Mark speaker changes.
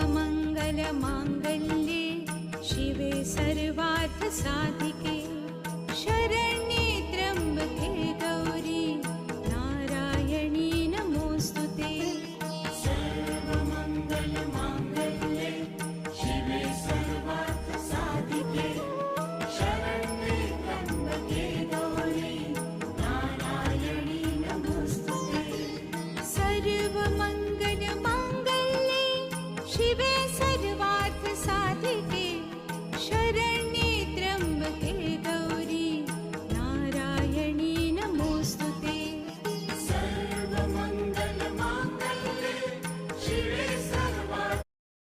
Speaker 1: सर्वमङ्गलमाङ्गल्ये शिवे सर्वार्थसाधिके शरण्ये त्र्यम्बके गौरी नारायणी नमोऽस्तु ते।
Speaker 2: सर्वमङ्गलमाङ्गल्ये शिवे सर्वार्थसाधिके शरण्ये त्र्यम्बके गौरी नारायणी नमोऽस्तु ते।
Speaker 1: सर्वमङ्गलमाङ्गल्ये शिवे